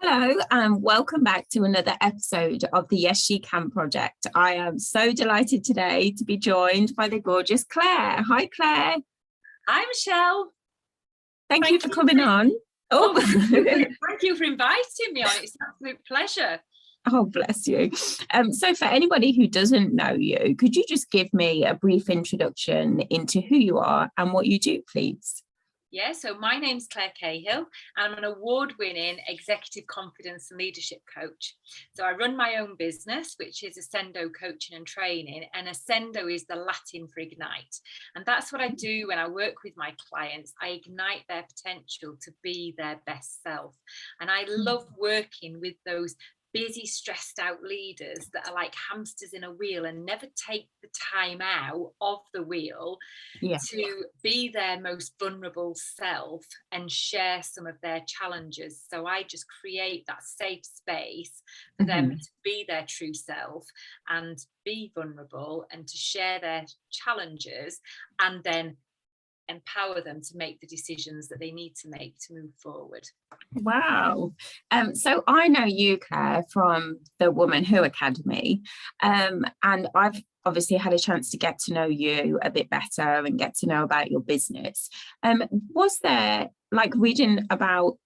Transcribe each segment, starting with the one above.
Hello and welcome back to another episode of the YesSHECan project. I am so delighted today to be joined by the gorgeous Claire. Hi, Claire. Hi, Michelle. Thank you for coming on. Oh, thank you for inviting me on. It's an absolute pleasure. Oh, bless you. So for anybody who doesn't know you, could you just give me a brief introduction into who you are and what you do, please? Yeah, so my name's Claire Cahill. I'm an award-winning executive confidence and leadership coach. So I run my own business, which is Accendo Coaching and Training, and Accendo is the Latin for ignite. And that's what I do when I work with my clients. I ignite their potential to be their best self. And I love working with those busy, stressed out leaders that are like hamsters in a wheel and never take the time out of the wheel to be their most vulnerable self and share some of their challenges. So I just create that safe space for them to be their true self and be vulnerable and to share their challenges and then empower them to make the decisions that they need to make to move forward. Wow. So I know you, Claire, from the Woman Who Academy, and I've obviously had a chance to get to know you a bit better and get to know about your business. Was there, like, reading about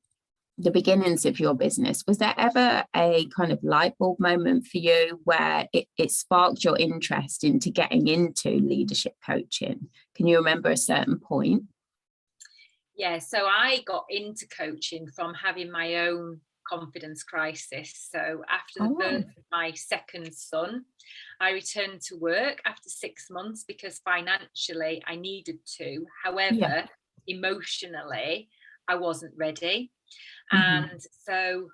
the beginnings of your business, was there ever a kind of light bulb moment for you where it sparked your interest into getting into leadership coaching? Can you remember a certain point? Yeah, so I got into coaching from having my own confidence crisis. So after the birth of my second son, I returned to work after 6 months because financially I needed to. However, emotionally, I wasn't ready. And so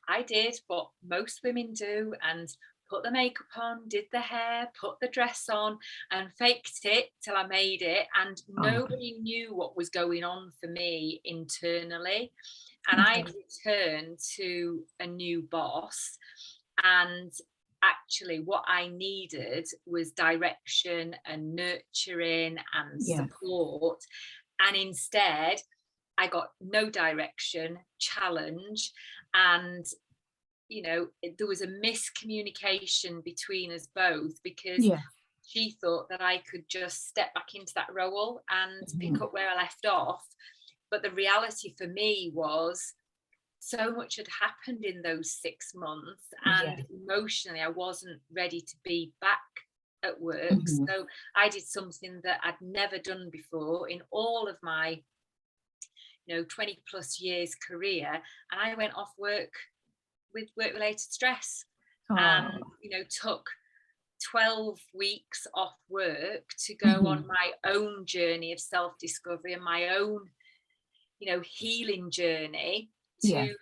I did what most women do and put the makeup on, did the hair, put the dress on and faked it till I made it. And nobody knew what was going on for me internally. And I returned to a new boss, and actually what I needed was direction and nurturing and support. And instead, I got no direction, challenge, and there was a miscommunication between us both because she thought that I could just step back into that role and pick up where I left off. But the reality for me was so much had happened in those 6 months, and emotionally I wasn't ready to be back at work. So I did something that I'd never done before in all of my 20 plus years career, and I went off work with work-related stress and took 12 weeks off work to go on my own journey of self-discovery and my own healing journey to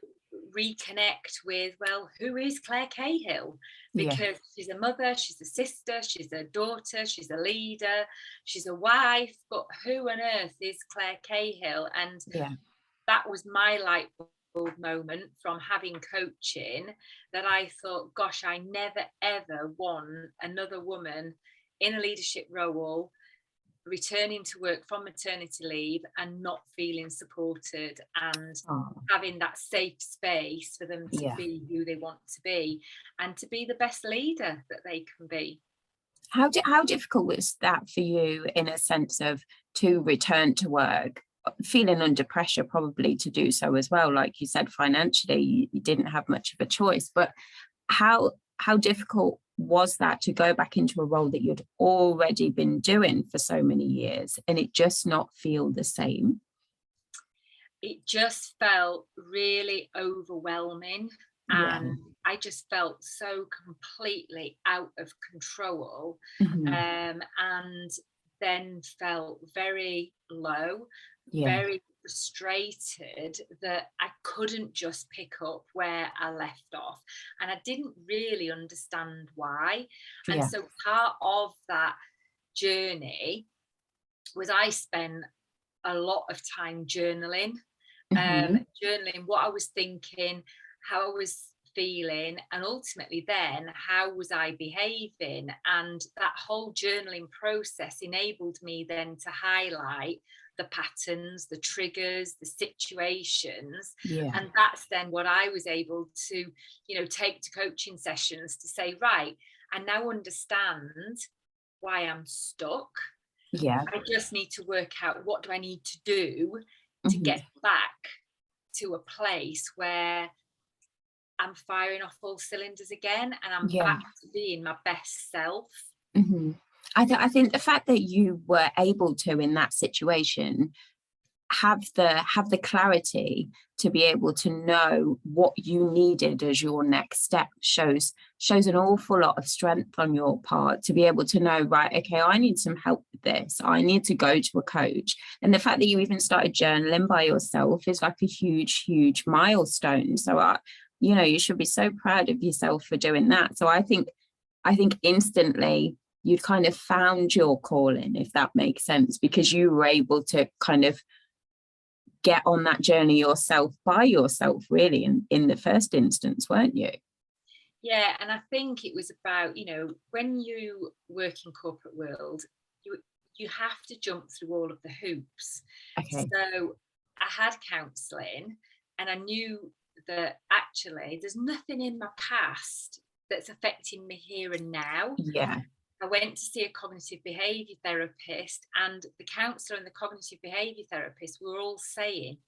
reconnect with, well, who is Claire Cahill? Because she's a mother, she's a sister, she's a daughter, she's a leader, she's a wife, but who on earth is Claire Cahill? And that was my light bulb moment from having coaching, that I thought, gosh, I never ever want another woman in a leadership role returning to work from maternity leave and not feeling supported and having that safe space for them to be who they want to be and to be the best leader that they can be. How difficult was that for you, in a sense of to return to work, feeling under pressure probably to do so as well? Like you said, financially you didn't have much of a choice, but how difficult was that to go back into a role that you'd already been doing for so many years and it just not feel the same? It just felt really overwhelming, and I just felt so completely out of control, and then felt very low, very frustrated that I couldn't just pick up where I left off, and I didn't really understand why. And so part of that journey was I spent a lot of time journaling, journaling what I was thinking, how I was feeling, and ultimately then how was I behaving. And that whole journaling process enabled me then to highlight the patterns, the triggers, the situations. Yeah. And that's then what I was able to, take to coaching sessions to say, right, I now understand why I'm stuck. Yeah. I just need to work out, what do I need to do to Mm-hmm. get back to a place where I'm firing off all cylinders again, and I'm Yeah. back to being my best self. Mm-hmm. I think the fact that you were able to, in that situation, have the clarity to be able to know what you needed as your next step shows an awful lot of strength on your part, to be able to know, right, okay, I need some help with this, I need to go to a coach. And the fact that you even started journaling by yourself is like a huge milestone. So you should be so proud of yourself for doing that. So I think instantly you'd kind of found your calling, if that makes sense, because you were able to kind of get on that journey yourself, by yourself, really, in the first instance, weren't you? Yeah, and I think it was about, when you work in corporate world, you have to jump through all of the hoops. Okay. So I had counselling, and I knew that actually there's nothing in my past that's affecting me here and now. Yeah. I went to see a cognitive behaviour therapist, and the counsellor and the cognitive behaviour therapist were all saying,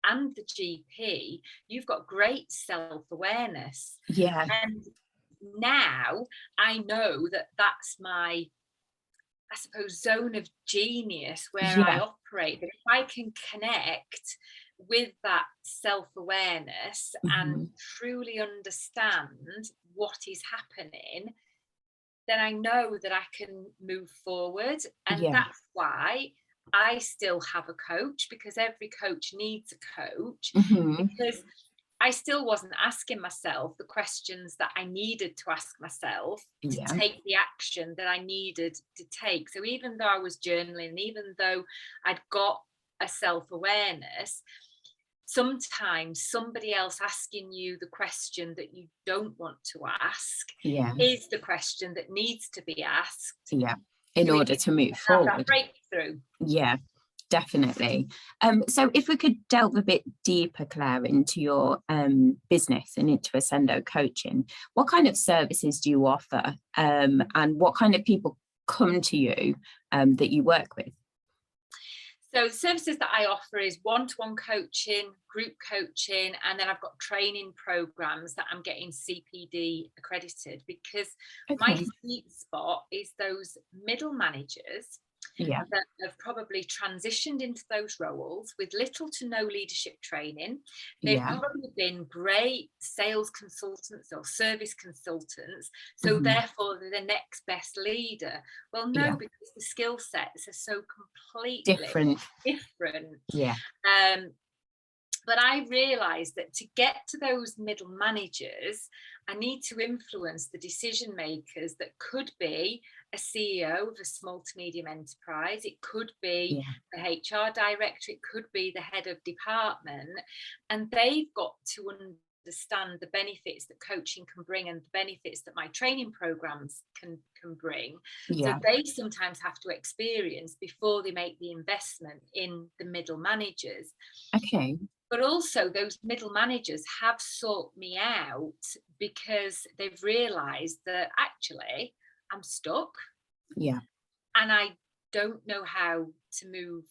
and the GP, you've got great self-awareness. Yeah. And now I know that that's my, I suppose, zone of genius where I Yeah. operate. But if I can connect with that self-awareness and truly understand what is happening, then I know that I can move forward. And Yeah. that's why I still have a coach, because every coach needs a coach, because I still wasn't asking myself the questions that I needed to ask myself to take the action that I needed to take. So even though I was journaling, even though I'd got a self-awareness, sometimes somebody else asking you the question that you don't want to ask is the question that needs to be asked. Yeah. In order to move forward. That breakthrough. Yeah, definitely. So if we could delve a bit deeper, Claire, into your business and into Accendo Coaching, what kind of services do you offer, and what kind of people come to you that you work with? So the services that I offer is one-to-one coaching, group coaching, and then I've got training programs that I'm getting CPD accredited, because my sweet spot is those middle managers that have probably transitioned into those roles with little to no leadership training. They've probably been great sales consultants or service consultants, so therefore they're the next best leader. Well, no, because the skill sets are so completely different. Yeah. But I realised that to get to those middle managers, I need to influence the decision makers that could be a CEO of a small to medium enterprise. It could be the HR director. It could be the head of department. And they've got to understand the benefits that coaching can bring and the benefits that my training programs can bring. So they sometimes have to experience before they make the investment in the middle managers. Okay. But also those middle managers have sought me out because they've realised that actually I'm stuck. Yeah. And I don't know how to move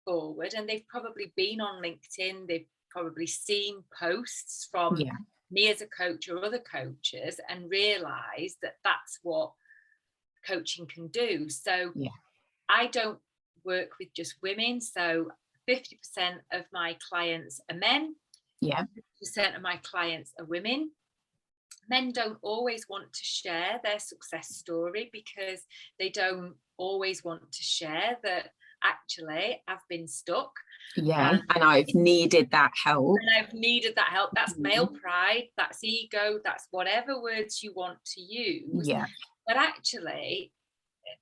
forward. And they've probably been on LinkedIn. They've probably seen posts from me as a coach or other coaches and realised that that's what coaching can do. So I don't work with just women. So 50% of my clients are men. 50% of my clients are women. Men don't always want to share their success story because they don't always want to share that actually I've been stuck. And I've needed that help. That's male pride, that's ego, that's whatever words you want to use. But actually,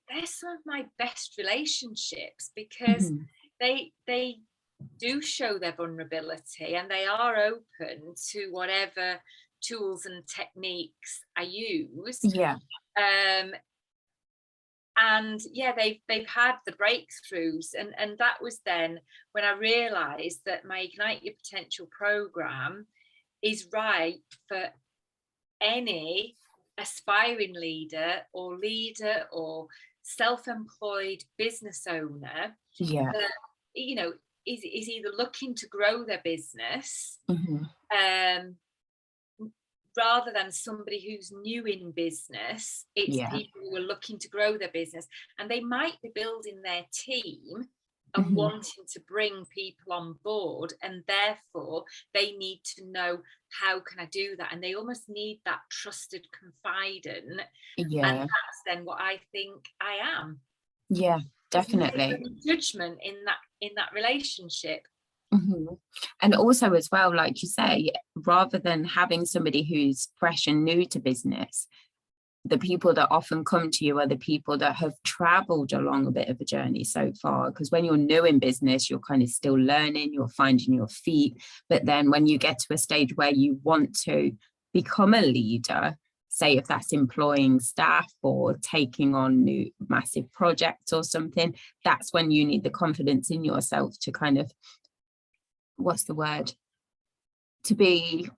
they're some of my best relationships because they do show their vulnerability and they are open to whatever tools and techniques I use. And yeah, they've had the breakthroughs, and that was then when I realized that my Ignite Your Potential program is right for any aspiring leader or self-employed business owner Yeah. that, you know, is either looking to grow their business, rather than somebody who's new in business. It's Yeah. people who are looking to grow their business, and they might be building their team and wanting to bring people on board, and therefore they need to know, how can I do that? And they almost need that trusted confidant. Yeah. And that's then what I think I am. Yeah, There's definitely. never any judgment in that relationship. And also as well, like you say, rather than having somebody who's fresh and new to business, the people that often come to you are the people that have traveled along a bit of a journey so far. Because when you're new in business, you're kind of still learning, you're finding your feet. But then when you get to a stage where you want to become a leader, say if that's employing staff or taking on new massive projects or something, that's when you need the confidence in yourself to kind of, what's the word? To be,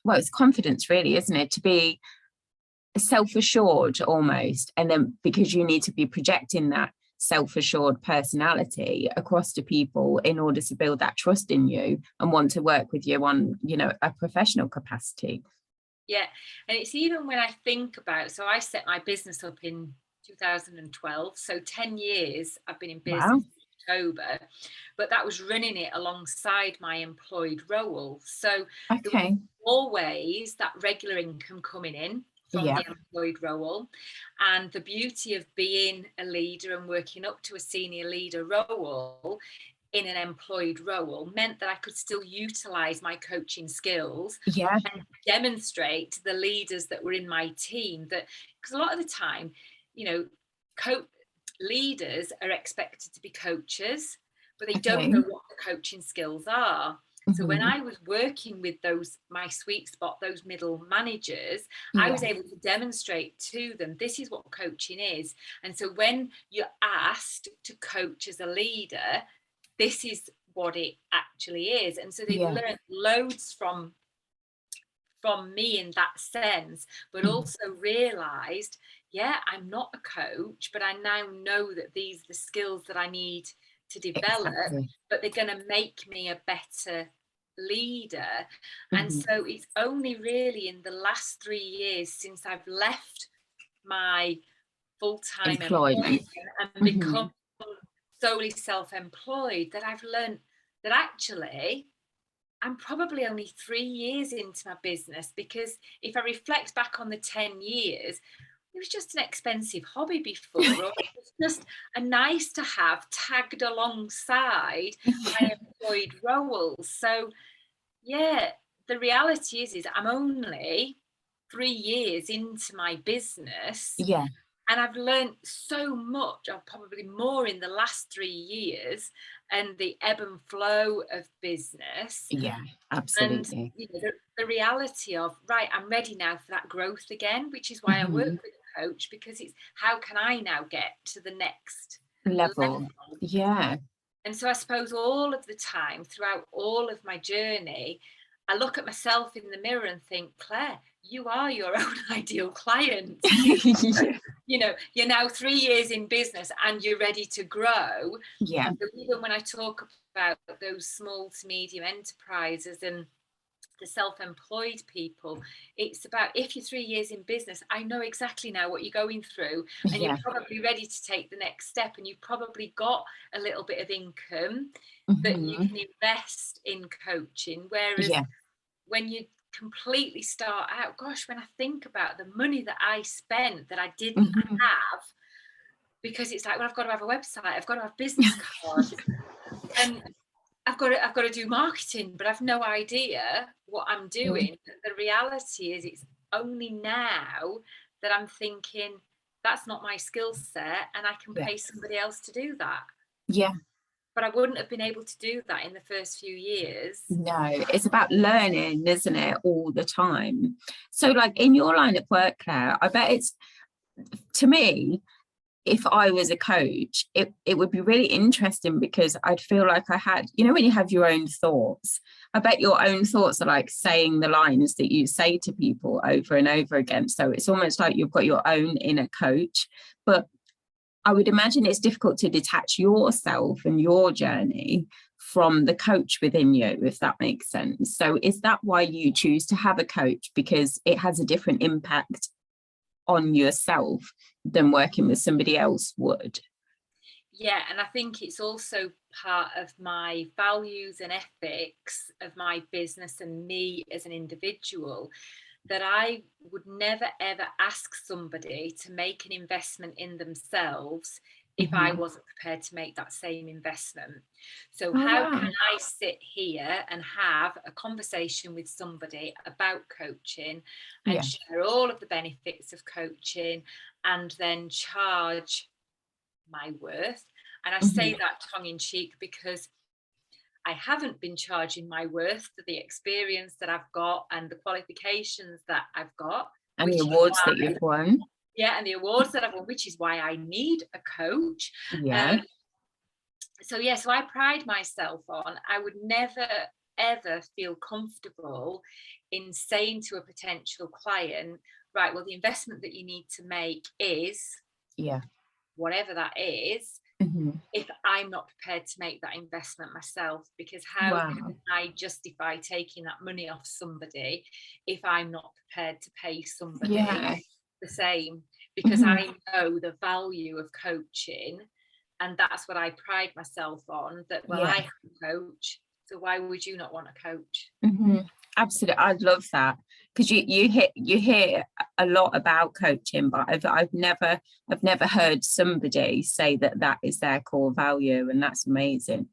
well, it's confidence really, isn't it? To be self-assured almost. And then because you need to be projecting that self-assured personality across to people in order to build that trust in you and want to work with you on, you know, a professional capacity. Yeah. And it's even when I think about, so I set my business up in 2012. So 10 years I've been in business. Wow. October, but that was running it alongside my employed role. So there was always that regular income coming in from the employed role. And the beauty of being a leader and working up to a senior leader role in an employed role meant that I could still utilize my coaching skills and demonstrate to the leaders that were in my team that, because a lot of the time, you know, leaders are expected to be coaches, but they don't know what the coaching skills are. So when I was working with my sweet spot, those middle managers, I was able to demonstrate to them, this is what coaching is. And so when you're asked to coach as a leader, this is what it actually is. And so they've learned loads from me in that sense, but also realized, I'm not a coach, but I now know that these are the skills that I need to develop, but they're going to make me a better leader. And so it's only really in the last 3 years since I've left my full-time employment and become solely self-employed that I've learned that actually I'm probably only 3 years into my business, because if I reflect back on the 10 years, it was just an expensive hobby before, or it was just a nice to have tagged alongside my employed roles. So yeah, the reality is I'm only 3 years into my business. And I've learned so much, or probably more in the last 3 years, and the ebb and flow of business. Yeah, absolutely. And you know, the reality of, right, I'm ready now for that growth again, which is why I work with a coach, because it's how can I now get to the next level? Yeah. And so I suppose all of the time, throughout all of my journey, I look at myself in the mirror and think, Claire, you are your own ideal client. You know, you're now 3 years in business and you're ready to grow. Yeah. So even when I talk about those small to medium enterprises and the self-employed people, it's about, if you're 3 years in business, I know exactly now what you're going through, and you're probably ready to take the next step, and you've probably got a little bit of income that you can invest in coaching. Whereas when you completely start out, gosh, when I think about the money that I spent that I didn't have, because it's like, well, I've got to have a website, I've got to have business cards, and I've got to do marketing, but I've no idea what I'm doing. The reality is it's only now that I'm thinking, that's not my skill set, and I can pay somebody else to do that. Yeah. but I wouldn't have been able to do that in the first few years. No, it's about learning, isn't it, all the time? So like in your line of work, Claire, I bet it's, to me, if I was a coach, it would be really interesting, because I'd feel like I had, you know, when you have your own thoughts, I bet your own thoughts are like saying the lines that you say to people over and over again. So it's almost like you've got your own inner coach. But I would imagine it's difficult to detach yourself and your journey from the coach within you, if that makes sense. So is that why you choose to have a coach? Because it has a different impact on yourself than working with somebody else would? Yeah, and I think it's also part of my values and ethics of my business and me as an individual, that I would never ever ask somebody to make an investment in themselves if I wasn't prepared to make that same investment. So how can I sit here and have a conversation with somebody about coaching and share all of the benefits of coaching and then charge my worth? And I say that tongue in cheek because I haven't been charging my worth for the experience that I've got and the qualifications that I've got. And the awards that you've won. Yeah, and the awards that I've won, which is why I need a coach. Yeah. So I pride myself on, I would never, ever feel comfortable in saying to a potential client, right, well, the investment that you need to make is whatever that is, if I'm not prepared to make that investment myself, because how can I justify taking that money off somebody if I'm not prepared to pay somebody the same? Because I know the value of coaching, and that's what I pride myself on, that I have a coach, so why would you not want a coach? Absolutely, I love that, because you hear a lot about coaching, but I've never heard somebody say that is their core value, and that's amazing.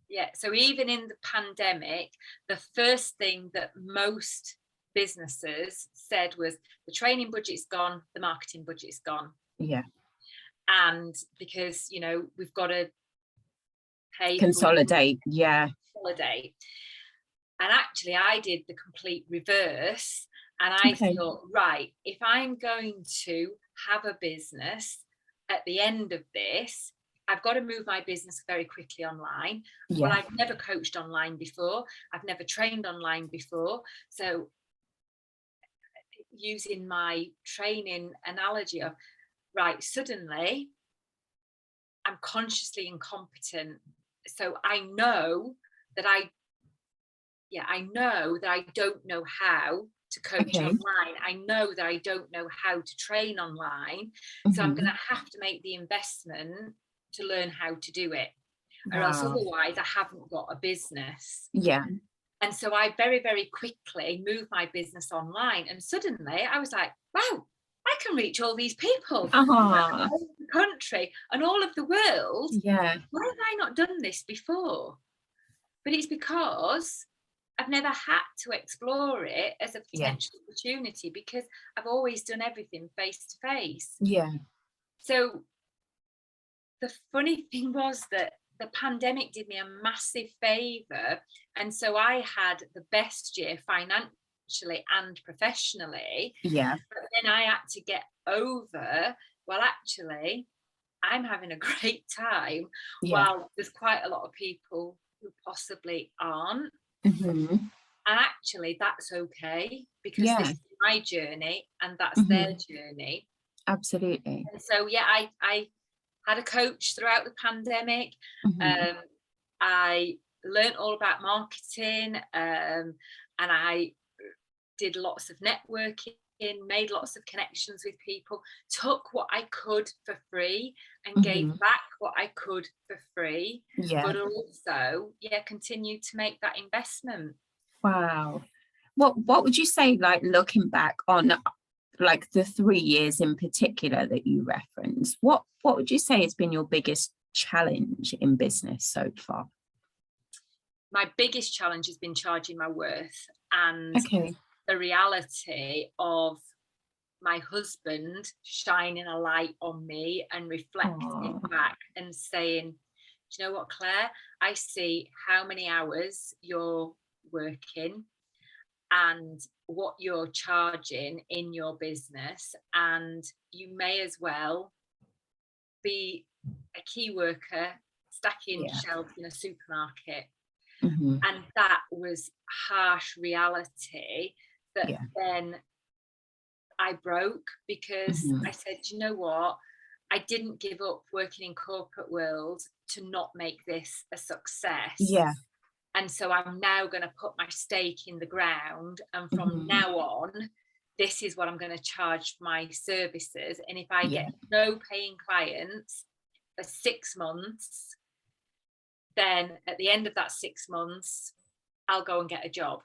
Yeah, so even in the pandemic, the first thing that most businesses said was the training budget's gone, the marketing budget's gone. Yeah. And because, we've got to pay, consolidate. Consolidate. And actually, I did the complete reverse. And I thought, right, if I'm going to have a business at the end of this, I've got to move my business very quickly online. Well, I've never coached online before. I've never trained online before. So using my training analogy of, right, suddenly I'm consciously incompetent. So I know that I don't know how to coach online. I know that I don't know how to train online. So I'm going to have to make the investment to learn how to do it. Or else otherwise I haven't got a business. Yeah. And so I very, very quickly moved my business online. And suddenly I was like, wow, I can reach all these people all the country and all of the world. Yeah. Why have I not done this before? But it's because I've never had to explore it as a potential opportunity, because I've always done everything face to face. Yeah. So the funny thing was that the pandemic did me a massive favor. And so I had the best year financially and professionally. Yeah. But then I had to get over, well, actually, I'm having a great time while there's quite a lot of people who possibly aren't. And actually, that's okay, because this is my journey and that's their journey. Absolutely. And so, I had a coach throughout the pandemic. I learned all about marketing, and I did lots of networking, made lots of connections with people, took what I could for free and gave back what I could for free, but also continued to make that investment. Wow. What would you say, like, looking back on like the 3 years in particular that you referenced, what would you say has been your biggest challenge in business so far? My biggest challenge has been charging my worth, and the reality of my husband shining a light on me and reflecting back and saying, do you know what, Claire? I see how many hours you're working and what you're charging in your business, and you may as well be a key worker stacking shelves in a supermarket. And that was harsh reality that then I broke, because I said, you know what, I didn't give up working in corporate world to not make this a success. And so I'm now going to put my stake in the ground, and from now on, this is what I'm going to charge for my services. And if I get no paying clients for 6 months, then at the end of that 6 months, I'll go and get a job.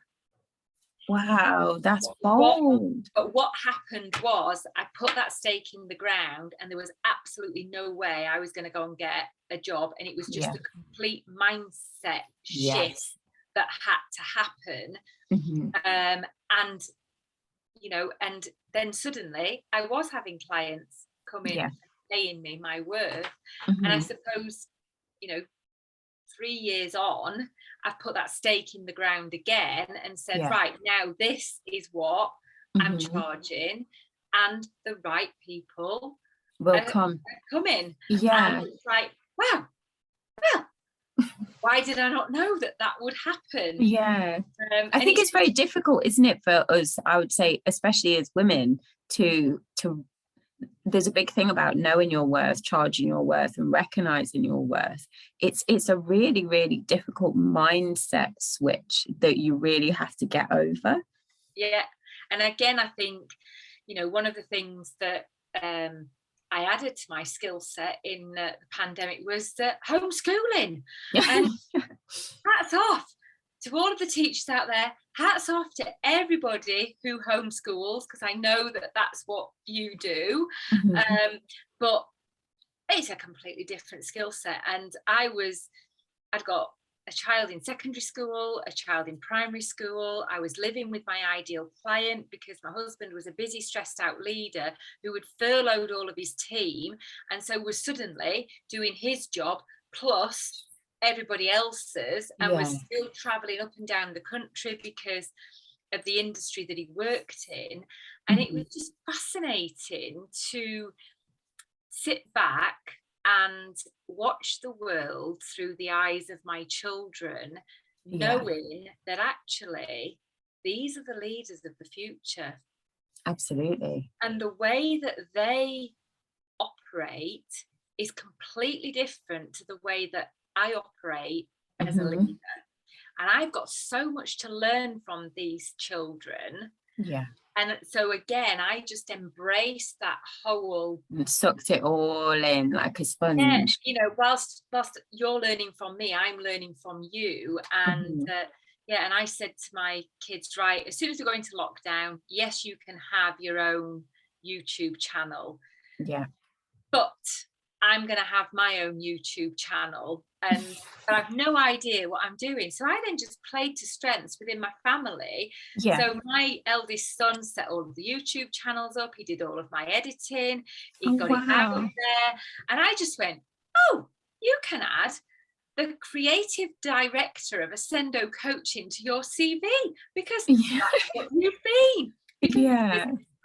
Wow, that's bold. But what happened was, I put that stake in the ground, and there was absolutely no way I was going to go and get a job. And it was just a complete mindset shift that had to happen. And, you know, and then suddenly I was having clients come in and paying me my worth. And I suppose, you know, 3 years on, I've put that stake in the ground again and said, right, now this is what I'm charging, and the right people will come in. Yeah. And it's like, wow, well, why did I not know that that would happen? Yeah. I think it's very difficult, isn't it, for us, I would say, especially as women, to there's a big thing about knowing your worth, charging your worth, and recognizing your worth. It's a really, really difficult mindset switch that you really have to get over. Yeah. And again, I think, you know, one of the things that I added to my skill set in the pandemic was homeschooling. And hats off to all of the teachers out there. Hats off to everybody who homeschools, because I know that that's what you do. But it's a completely different skill set. And I'd got a child in secondary school, a child in primary school. I was living with my ideal client because my husband was a busy, stressed out leader who had furloughed all of his team, and so was suddenly doing his job plus everybody else's, and was still traveling up and down the country because of the industry that he worked in. And it was just fascinating to sit back and watch the world through the eyes of my children, knowing that actually these are the leaders of the future. Absolutely. And the way that they operate is completely different to the way that I operate as a leader. And I've got so much to learn from these children. And so again, I just embraced that whole, sucked it all in like a sponge. You know, whilst you're learning from me, I'm learning from you. And and I said to my kids, right, as soon as we go into lockdown, yes, you can have your own YouTube channel. But I'm going to have my own YouTube channel, but I've no idea what I'm doing. So I then just played to strengths within my family. So my eldest son set all of the YouTube channels up. He did all of my editing. He got it out there. And I just went, oh, you can add the creative director of Accendo Coaching to your CV, because that's what you've been. Because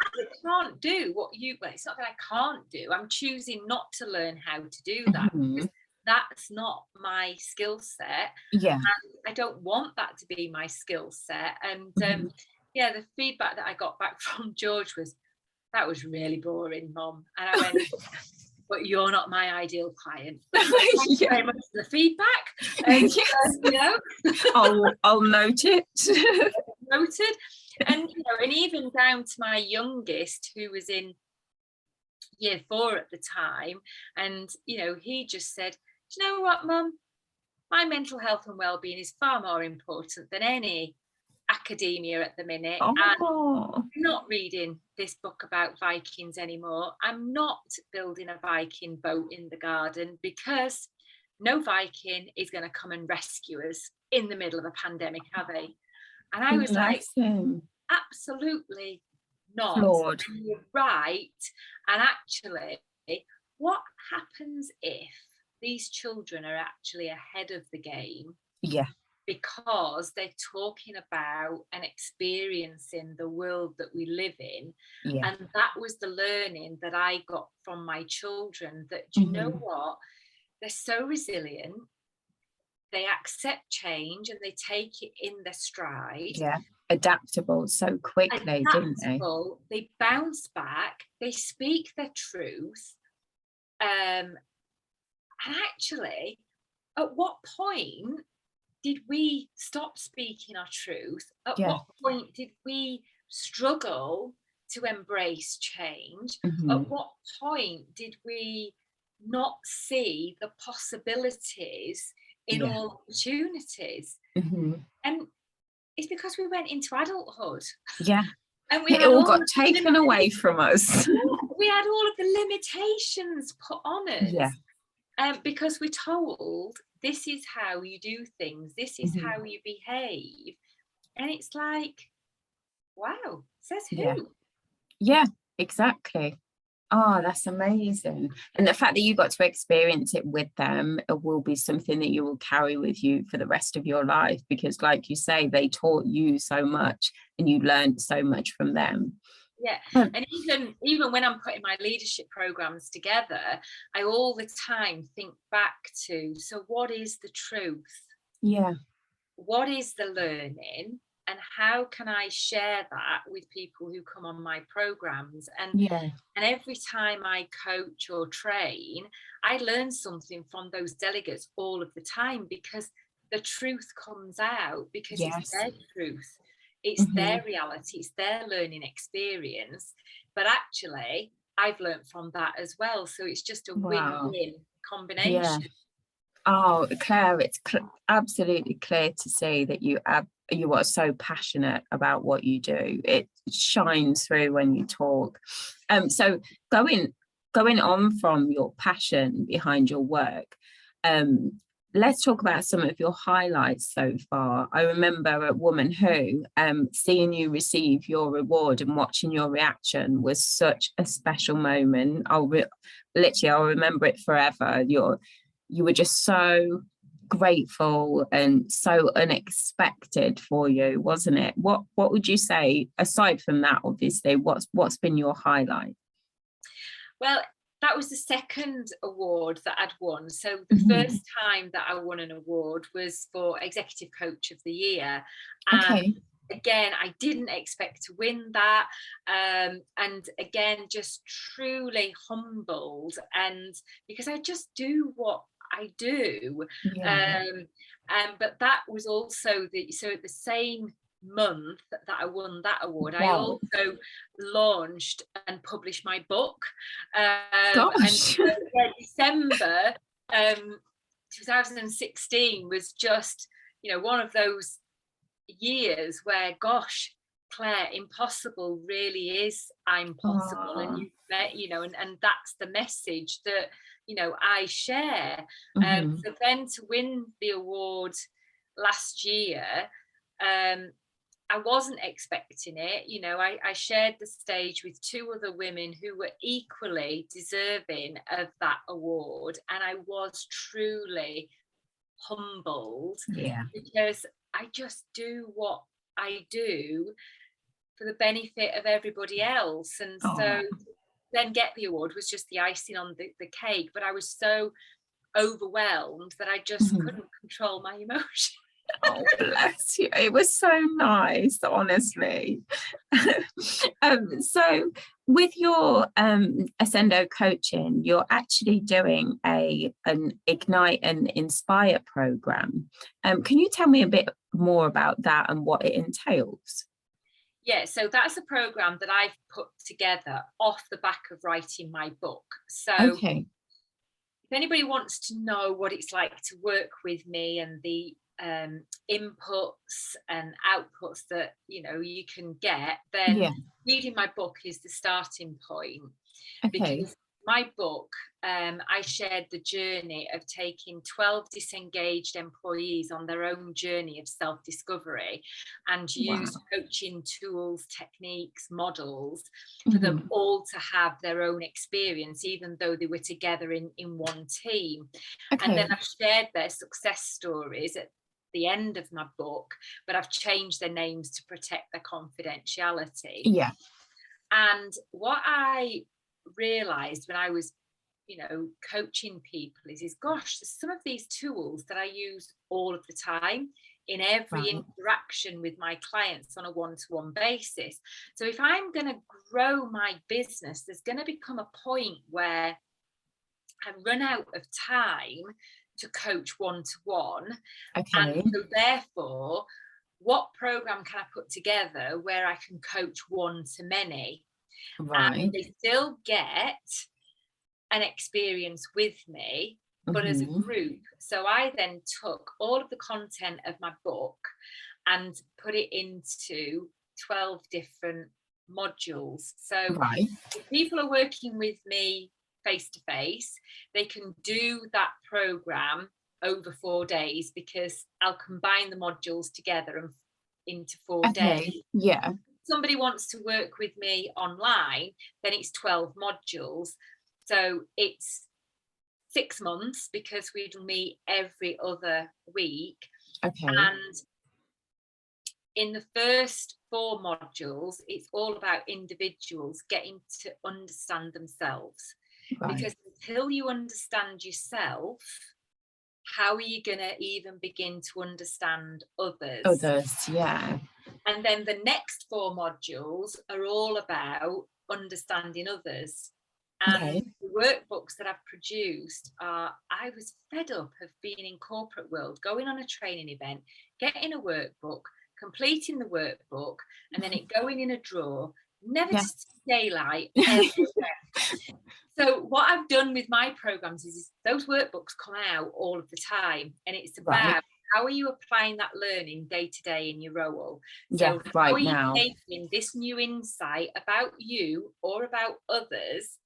I can't do what well, it's not that I can't do, I'm choosing not to learn how to do that, because that's not my skill set. And I don't want that to be my skill set. And the feedback that I got back from George was, that was really boring, Mum. And I went, but you're not my ideal client. Thank you very much for the feedback. You know, I'll note it. Noted. And you know, and even down to my youngest, who was in year 4 at the time, and you know, he just said, do you know what, Mum, my mental health and well-being is far more important than any academia at the minute. And I'm not reading this book about Vikings anymore. I'm not building a Viking boat in the garden, because no Viking is going to come and rescue us in the middle of a pandemic, are they? And I was like, absolutely not. And you're right. And actually, what happens if these children are actually ahead of the game, Yeah. because they're talking about and experiencing the world that we live in. Yeah. And that was the learning that I got from my children, that, do you know what? They're so resilient. They accept change and they take it in their stride. Yeah. Adaptable so quickly, didn't they? Adaptable. They bounce back. They speak their truth. And actually, at what point did we stop speaking our truth? At Yeah. what point did we struggle to embrace change? Mm-hmm. At what point did we not see the possibilities in Yeah. all opportunities? Mm-hmm. And it's because we went into adulthood. Yeah. And we It had all all got of the taken away from us. we had all of the limitations put on us. Yeah. Because we're told this is how you do things, this is Mm-hmm. how you behave. And it's like, wow, says who? Yeah. Yeah, exactly. Oh, that's amazing. And the fact that you got to experience it with them, it will be something that you will carry with you for the rest of your life, because like you say, they taught you so much and you learned so much from them. Yeah. And even when I'm putting my leadership programs together, I all the time think back to, so what is the truth? Yeah. What is the learning? And how can I share that with people who come on my programs? And every time I coach or train, I learn something from those delegates all of the time, because the truth comes out, because it's their truth, it's their reality, it's their learning experience. But actually, I've learned from that as well. So it's just a win-win combination. Yeah. Oh, Claire, it's absolutely clear to see that you are so passionate about what you do. It shines through when you talk. So going on from your passion behind your work, let's talk about some of your highlights so far. I remember at Woman Who, seeing you receive your reward and watching your reaction was such a special moment. I'll remember it forever. You were just so grateful and so unexpected for you, wasn't it? What would you say, aside from that, obviously, what's been your highlight? Well, that was the second award that I'd won. So the first time that I won an award was for Executive Coach of the Year. And again, I didn't expect to win that. And again, just truly humbled, and because I just do what I do. But that was also the same month that I won that award, I also launched and published my book. And so, December 2016 was just, one of those years where, gosh, Claire, impossible really is I'm possible. And and that's the message that I share. So then to win the award last year, I wasn't expecting it. I shared the stage with two other women who were equally deserving of that award, and I was truly humbled, because I just do what I do for the benefit of everybody else. And so then get the award was just the icing on the cake, but I was so overwhelmed that I just couldn't control my emotion. Oh, bless you. It was so nice, honestly. So with your Accendo Coaching, you're actually doing an Ignite and Inspire program. Can you tell me a bit more about that and what it entails? Yeah, so that's a program that I've put together off the back of writing my book. So if anybody wants to know what it's like to work with me and the inputs and outputs that you can get, then reading my book is the starting point. Because my book, I shared the journey of taking 12 disengaged employees on their own journey of self-discovery, and used coaching tools, techniques, models for them all to have their own experience, even though they were together in one team. And then I've shared their success stories at the end of my book, but I've changed their names to protect their confidentiality. Yeah. And what I realized when I was, coaching people is gosh, there's some of these tools that I use all of the time in every interaction with my clients on a one-to-one basis. So if I'm going to grow my business, there's going to become a point where I run out of time to coach one-to-one. And so therefore, what program can I put together where I can coach one-to-many? And they still get an experience with me, but as a group. So I then took all of the content of my book and put it into 12 different modules. So if people are working with me face to face, they can do that program over 4 days, because I'll combine the modules together and into 4 days. Yeah. If somebody wants to work with me online, then it's 12 modules. So it's 6 months, because we'd meet every other week. And in the first 4 modules, it's all about individuals getting to understand themselves. Because until you understand yourself, how are you going to even begin to understand others? And then the next 4 modules are all about understanding others. And the workbooks that I've produced are, I was fed up of being in corporate world, going on a training event, getting a workbook, completing the workbook, and then it going in a drawer, never to see daylight ever again. So what I've done with my programs is those workbooks come out all of the time, and it's about how are you applying that learning day to day in your role. So how are you taking this new insight about you or about others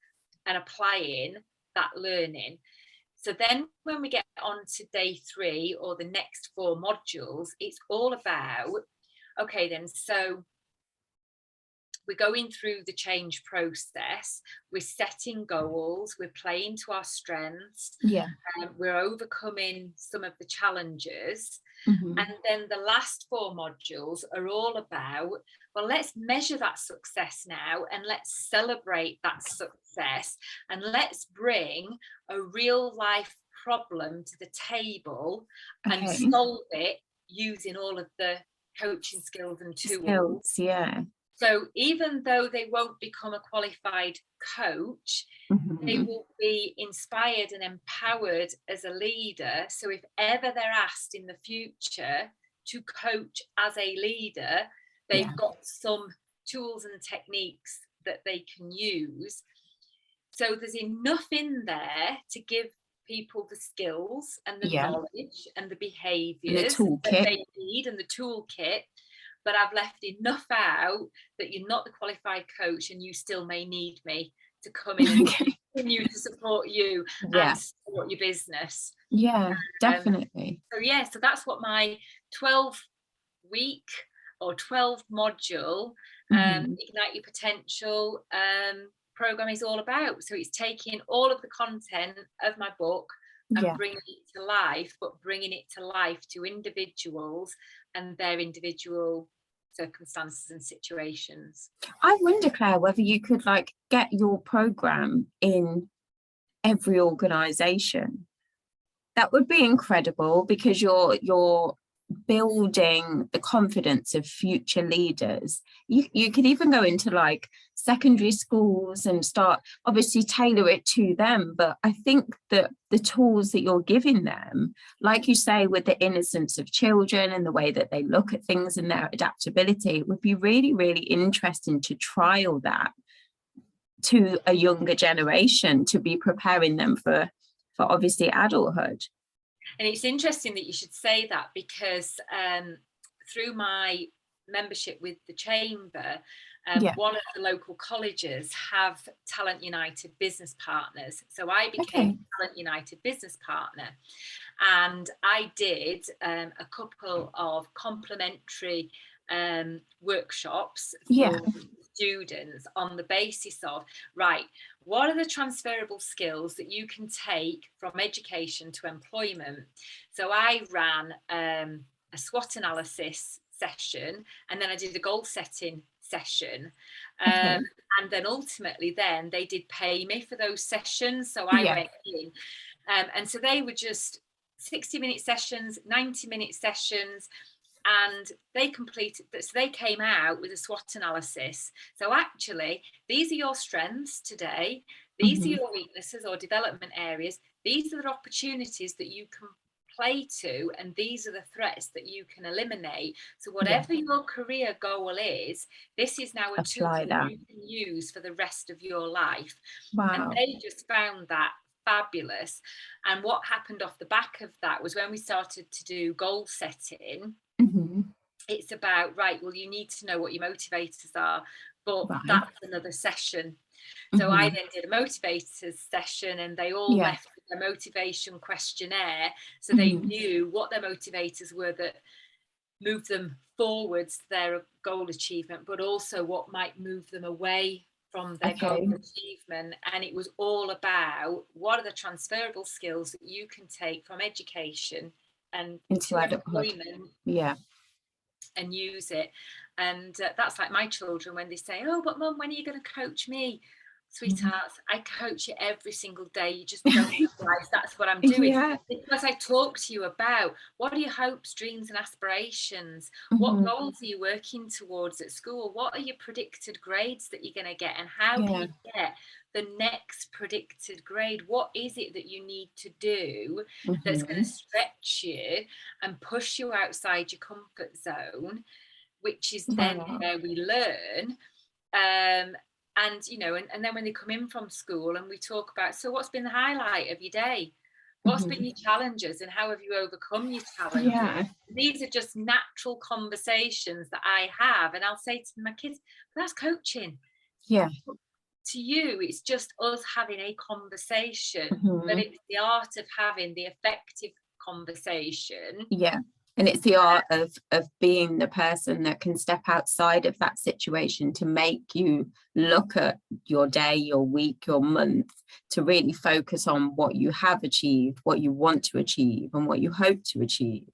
and applying that learning? So then when we get on to day 3 or the next 4 modules, it's all about, okay, then, so we're going through the change process, we're setting goals, we're playing to our strengths, we're overcoming some of the challenges. And then the last 4 modules are all about, well, let's measure that success now, and let's celebrate that success, and let's bring a real life problem to the table and solve it using all of the coaching skills and tools. So even though they won't become a qualified coach, they will be inspired and empowered as a leader. So if ever they're asked in the future to coach as a leader, they've got some tools and techniques that they can use. So there's enough in there to give people the skills and the knowledge and the behaviours that they need, and the toolkit. But I've left enough out that you're not the qualified coach, and you still may need me to come in and continue to support you and support your business. Definitely. So that's what my 12-week or 12 module Ignite Your Potential program is all about. So it's taking all of the content of my book and bringing it to life, but bringing it to life to individuals and their individual circumstances and situations. I wonder, Claire, whether you could get your program in every organization. That would be incredible, because you're building the confidence of future leaders. You could even go into secondary schools and start, obviously tailor it to them, but I think that the tools that you're giving them, like you say, with the innocence of children and the way that they look at things and their adaptability, it would be really, really interesting to trial that to a younger generation, to be preparing them for obviously adulthood. And it's interesting that you should say that, because through my membership with the Chamber, One of the local colleges have Talent United business partners. So I became Talent United business partner, and I did a couple of complementary workshops for students on the basis of, right, what are the transferable skills that you can take from education to employment? So I ran a SWOT analysis session, and then I did a goal setting session, and then ultimately then they did pay me for those sessions. So I went in, and so they were just 60-minute sessions, 90-minute sessions, and they completed this. So they came out with a SWOT analysis. So actually, these are your strengths today. These are your weaknesses or development areas. These are the opportunities that you can play to, and these are the threats that you can eliminate. So whatever your career goal is, this is now a tool that you can use for the rest of your life. And they just found that fabulous. And what happened off the back of that was when we started to do goal setting, it's about, right, well, you need to know what your motivators are, but that's another session. So I then did a motivators session, and they all left with a motivation questionnaire, so they knew what their motivators were that moved them forwards their goal achievement, but also what might move them away from their goal achievement. And it was all about what are the transferable skills that you can take from education and into employment and use it. And that's like my children when they say, oh, but Mum, when are you going to coach me? Sweethearts, I coach you every single day. You just don't realize that's what I'm doing. Because I talk to you about what are your hopes, dreams and aspirations? What goals are you working towards at school? What are your predicted grades that you're going to get? And how can you get the next predicted grade? What is it that you need to do that's going to stretch you and push you outside your comfort zone, which is then where we learn. And, you know, and then when they come in from school and we talk about, so what's been the highlight of your day? What's been your challenges and how have you overcome your challenges? These are just natural conversations that I have. And I'll say to my kids, that's coaching. To you, it's just us having a conversation, but it's the art of having the effective conversation. And it's the art of being the person that can step outside of that situation to make you look at your day, your week, your month, to really focus on what you have achieved, what you want to achieve, and what you hope to achieve.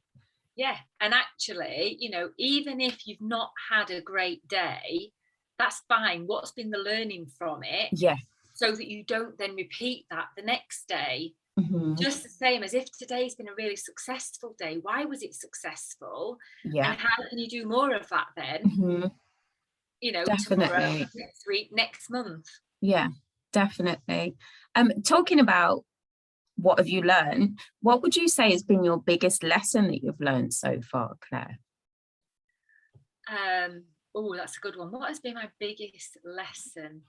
And actually, you know, even if you've not had a great day, that's fine. What's been the learning from it? So that you don't then repeat that the next day. Just the same as if today's been a really successful day. Why was it successful? And how can you do more of that then? You know, tomorrow, next week, next month. Definitely. Talking about what have you learned, what would you say has been your biggest lesson that you've learned so far, Claire? Oh, that's a good one. What has been my biggest lesson?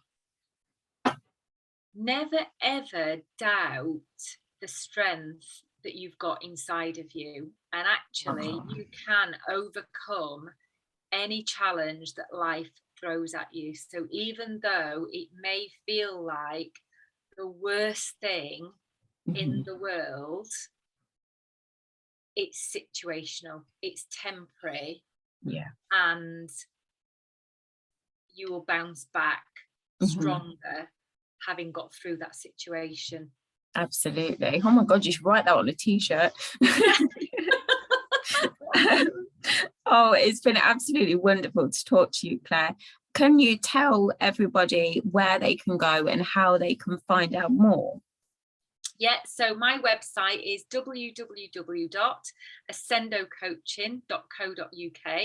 Never ever doubt the strength that you've got inside of you, and actually you can overcome any challenge that life throws at you. So even though it may feel like the worst thing in the world, it's situational, it's temporary, and you will bounce back stronger having got through that situation. Absolutely. Oh my God, you should write that on a t-shirt. Oh, it's been absolutely wonderful to talk to you, Claire. Can you tell everybody where they can go and how they can find out more? So my website is www.accendocoaching.co.uk,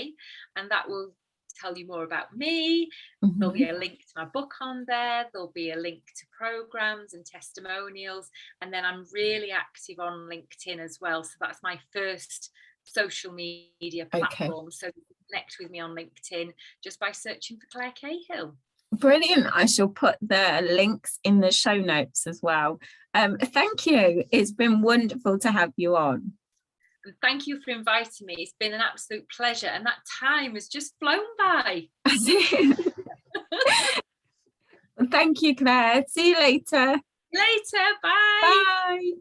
and that will tell you more about me. There'll be a link to my book on there. There'll be a link to programs and testimonials, and then I'm really active on LinkedIn as well. So that's my first social media platform. So connect with me on LinkedIn just by searching for Claire Cahill. Brilliant. I shall put the links in the show notes as well. Thank you. It's been wonderful to have you on. And thank you for inviting me. It's been an absolute pleasure, and that time has just flown by. Thank you, Claire. See you later. Later. Bye. Bye.